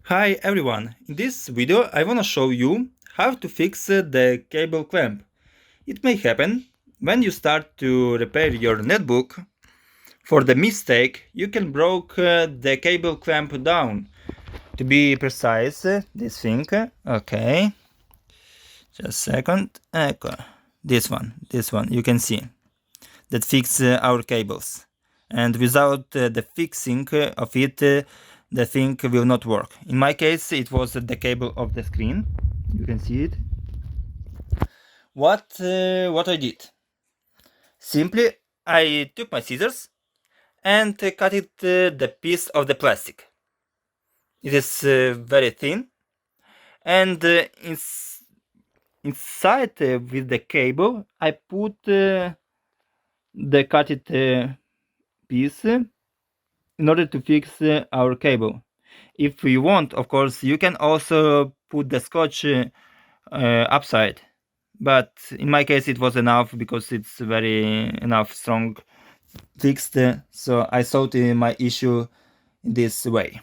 Hi everyone, in this video I wanna show you how to fix the cable clamp. It may happen when you start to repair your netbook. For the mistake, you can broke the cable clamp down. To be precise, this thing, okay, just a second, this one, you can see, that fix our cables. And without the fixing of it, the thing will not work. In my case, it was the cable of the screen. You can see it. What I did? Simply, I took my scissors and cut it the piece of the plastic. It is very thin, and inside with the cable, I put the cutted piece in order to fix our cable. If you want, of course, you can also put the scotch upside, but in my case it was enough because it's very enough strong fixed, so I solved my issue in this way.